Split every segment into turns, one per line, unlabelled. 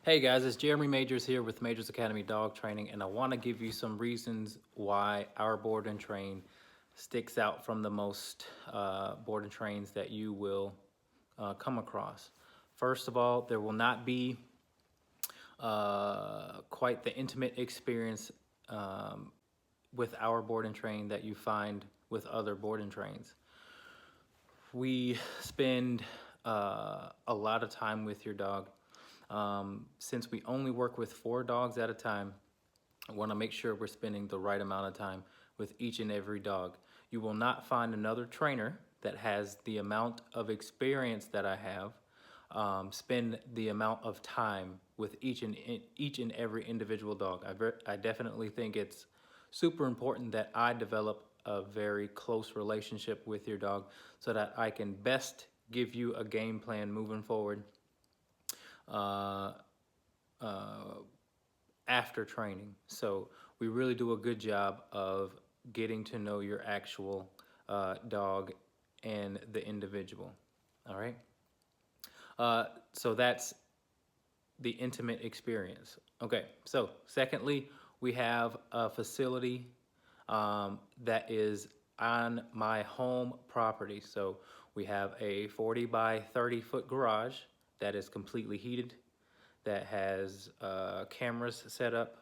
Hey guys, it's Jeremy Majors here with Majors Academy Dog Training, and I want to give you some reasons why our board and train sticks out from the most board and trains that you will come across. First of all, there will not be quite the intimate experience with our board and train that you find with other board and trains. We spend a lot of time with your dog. Since we only work with 4 dogs at a time, I want to make sure we're spending the right amount of time with each and every dog. You will not find another trainer that has the amount of experience that I have spend the amount of time with each and every individual dog. I definitely think it's super important that I develop a very close relationship with your dog so that I can best give you a game plan moving forward uh, after training. So we really do a good job of getting to know your actual dog and the individual. All right. So that's the intimate experience. Okay. So secondly, we have a facility that is on my home property. So we have a 40 by 30 foot garage that is completely heated, that has cameras set up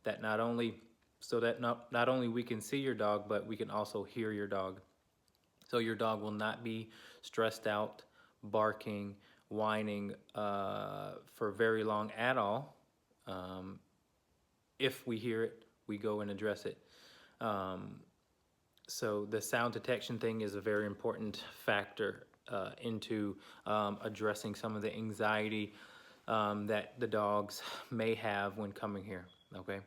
that not only not only we can see your dog, but we can also hear your dog. So your dog will not be stressed out, barking, whining for very long at all. If we hear it, we go and address it. So the sound detection thing is a very important factor into addressing some of the anxiety that the dogs may have when coming here, okay?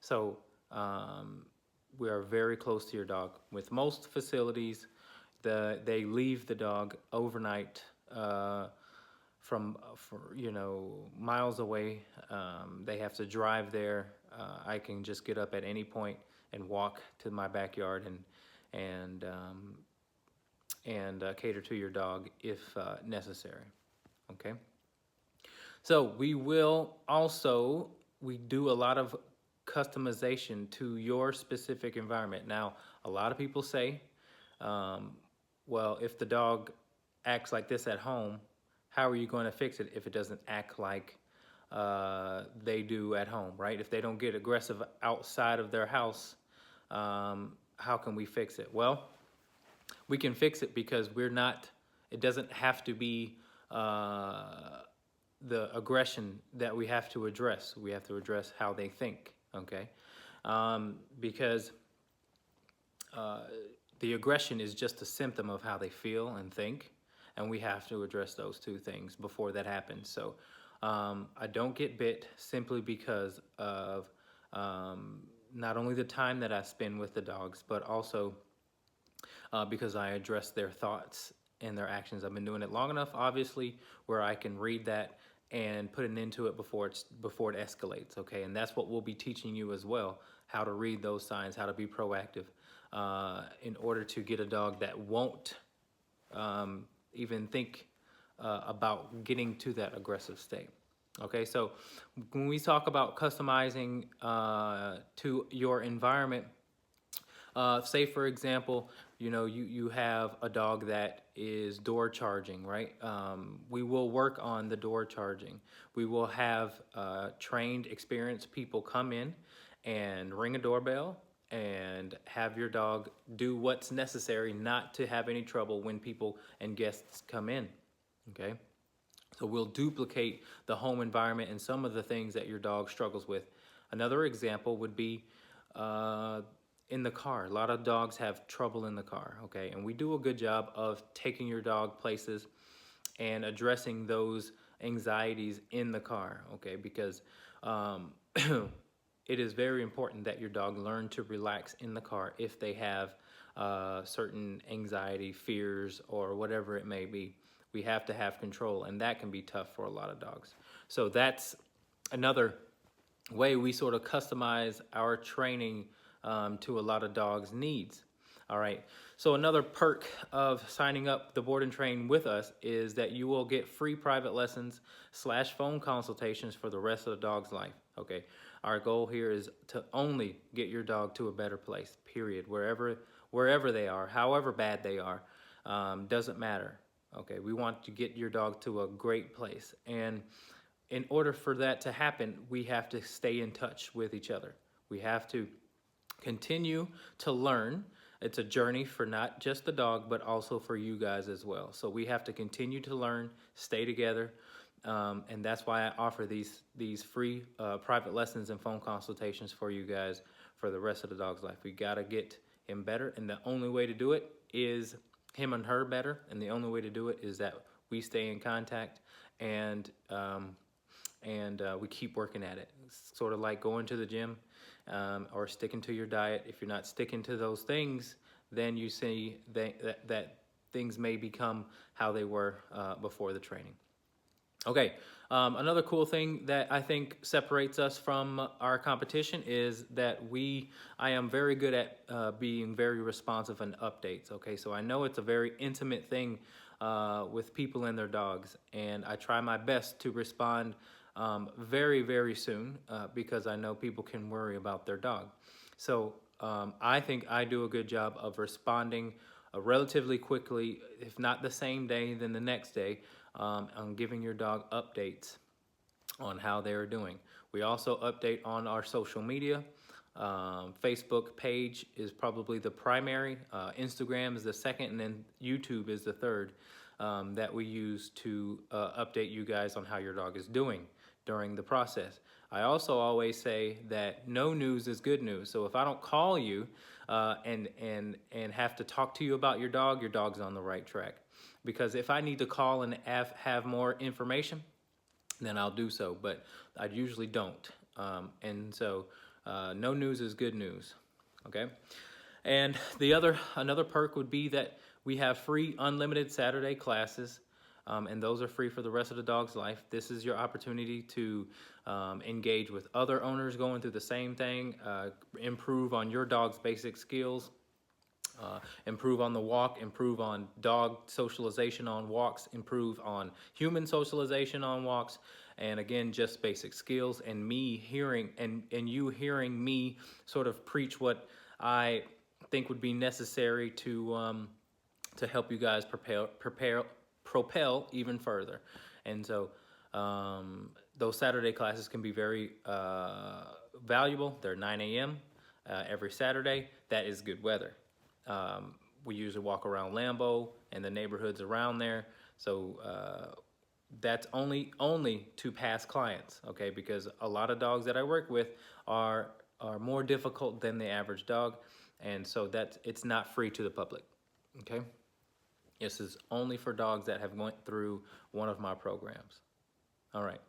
So we are very close to your dog. With most facilities, they leave the dog overnight from miles away. They have to drive there. I can just get up at any point and walk to my backyard and cater to your dog if necessary. Okay. So we do a lot of customization to your specific environment. Now, a lot of people say, well, if the dog acts like this at home, how are you going to fix it if it doesn't act like they do at home, right? If they don't get aggressive outside of their house, how can we fix it? Well, we can fix it because it doesn't have to be the aggression that we have to address. We have to address how they think, okay? Because the aggression is just a symptom of how they feel and think, and we have to address those two things before that happens. So I don't get bit simply because of not only the time that I spend with the dogs, but also because I address their thoughts and their actions. I've been doing it long enough, obviously, where I can read that and put an end to it before it escalates, okay? And that's what we'll be teaching you as well, how to read those signs, how to be proactive in order to get a dog that won't even think about getting to that aggressive state. Okay, so when we talk about customizing to your environment, say for example, you have a dog that is door charging, right? We will work on the door charging. We will have trained, experienced people come in and ring a doorbell and have your dog do what's necessary not to have any trouble when people and guests come in, okay? So we'll duplicate the home environment and some of the things that your dog struggles with. Another example would be in the car. A lot of dogs have trouble in the car, okay? And we do a good job of taking your dog places and addressing those anxieties in the car, okay? Because it is very important that your dog learn to relax in the car if they have certain anxiety, fears, or whatever it may be. We have to have control, and that can be tough for a lot of dogs. So that's another way we sort of customize our training to a lot of dogs' needs. All right. So another perk of signing up the board and train with us is that you will get free private lessons / phone consultations for the rest of the dog's life. Okay. Our goal here is to only get your dog to a better place, period. Wherever they are, however bad they are, doesn't matter. Okay. We want to get your dog to a great place. And in order for that to happen, we have to stay in touch with each other. We have to continue to learn. It's a journey for not just the dog, but also for you guys as well. So we have to continue to learn, stay together, and that's why I offer these free private lessons and phone consultations for you guys for the rest of the dog's life. We gotta get him better, and the only way to do it is him and her better, and the only way to do it is that we stay in contact and we keep working at it. It's sort of like going to the gym or sticking to your diet. If you're not sticking to those things, then you see that things may become how they were before the training. Okay, another cool thing that I think separates us from our competition is that I am very good at being very responsive and updates. Okay, so I know it's a very intimate thing with people and their dogs, and I try my best to respond very, very soon because I know people can worry about their dog. So I think I do a good job of responding relatively quickly, if not the same day, then the next day, on giving your dog updates on how they're doing. We also update on our social media. Facebook page is probably the primary. Instagram is the second, and then YouTube is the third that we use to update you guys on how your dog is doing during the process. I also always say that no news is good news. So if I don't call you and have to talk to you about your dog's on the right track. Because if I need to call and have more information, then I'll do so, but I usually don't. And so no news is good news, okay? And another perk would be that we have free unlimited Saturday classes, and those are free for the rest of the dog's life. This is your opportunity to engage with other owners going through the same thing, improve on your dog's basic skills, improve on the walk, improve on dog socialization on walks, improve on human socialization on walks, and again, just basic skills, and me hearing, and you hearing me sort of preach what I think would be necessary to help you guys propel even further. And so those Saturday classes can be very valuable. They're 9 a.m. Every Saturday. That is good weather. We usually walk around Lambeau and the neighborhoods around there. So that's only to past clients, okay? Because a lot of dogs that I work with are more difficult than the average dog. And so it's not free to the public, okay? This is only for dogs that have went through one of my programs. All right.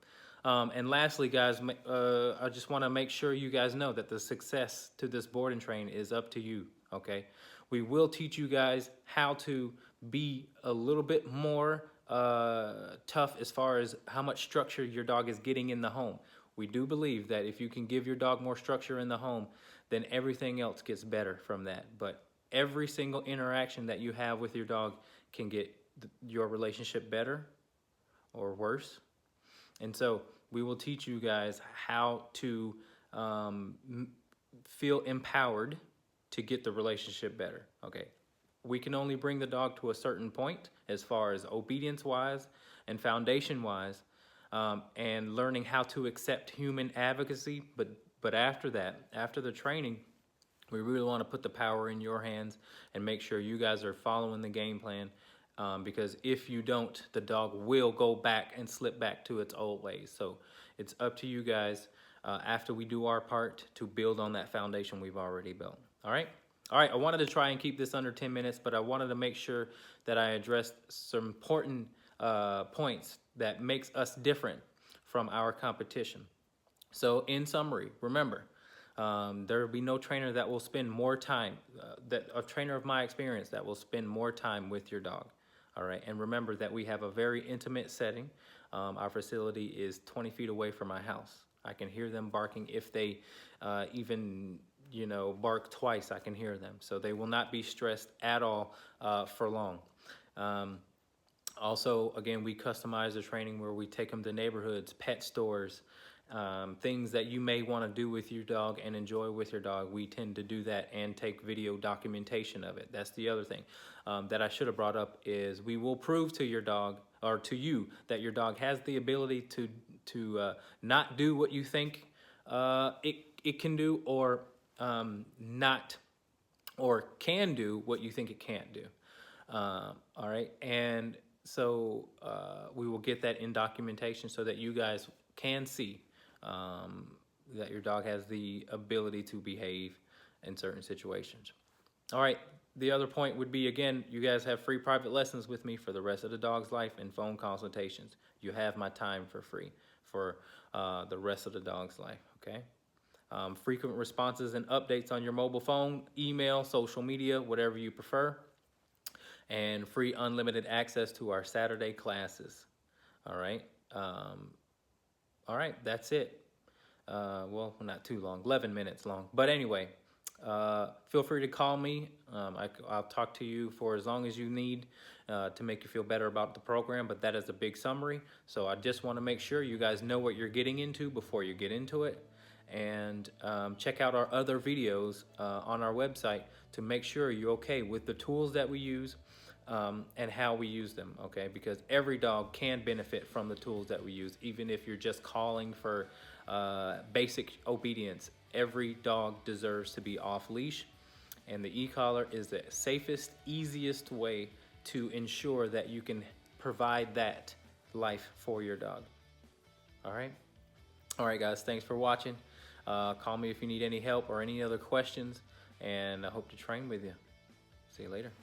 And lastly, guys, I just want to make sure you guys know that the success to this board and train is up to you, okay? We will teach you guys how to be a little bit more tough as far as how much structure your dog is getting in the home. We do believe that if you can give your dog more structure in the home, then everything else gets better from that. But every single interaction that you have with your dog can get your relationship better or worse. And so we will teach you guys how to feel empowered to get the relationship better, okay? We can only bring the dog to a certain point as far as obedience-wise and foundation-wise, and learning how to accept human advocacy. But after that, after the training, we really want to put the power in your hands and make sure you guys are following the game plan, because if you don't, the dog will go back and slip back to its old ways. So it's up to you guys after we do our part to build on that foundation we've already built. All right? All right, I wanted to try and keep this under 10 minutes, but I wanted to make sure that I addressed some important points that makes us different from our competition. So in summary, remember, there will be no trainer that will spend more time, a trainer of my experience that will spend more time with your dog. All right, and remember that we have a very intimate setting. Our facility is 20 feet away from my house. I can hear them barking if they even you know, bark twice, I can hear them. So they will not be stressed at all for long. Also, again, we customize the training where we take them to neighborhoods, pet stores, things that you may want to do with your dog and enjoy with your dog. We tend to do that and take video documentation of it. That's the other thing that I should have brought up is we will prove to your dog or to you that your dog has the ability to not do what you think it can do, or not, or can do what you think it can't do. All right, and so we will get that in documentation so that you guys can see that your dog has the ability to behave in certain situations. All right, the other point would be, again, you guys have free private lessons with me for the rest of the dog's life and phone consultations. You have my time for free for the rest of the dog's life, okay? Frequent responses and updates on your mobile phone, email, social media, whatever you prefer. And free unlimited access to our Saturday classes. All right. All right, that's it. Well, not too long, 11 minutes long. But anyway, feel free to call me. I'll talk to you for as long as you need to make you feel better about the program, but that is a big summary. So I just want to make sure you guys know what you're getting into before you get into it. And check out our other videos on our website to make sure you're okay with the tools that we use and how we use them, okay? Because every dog can benefit from the tools that we use, even if you're just calling for basic obedience. Every dog deserves to be off leash, and the e-collar is the safest, easiest way to ensure that you can provide that life for your dog. All right? All right, guys, thanks for watching. Call me if you need any help or any other questions, and I hope to train with you. See you later.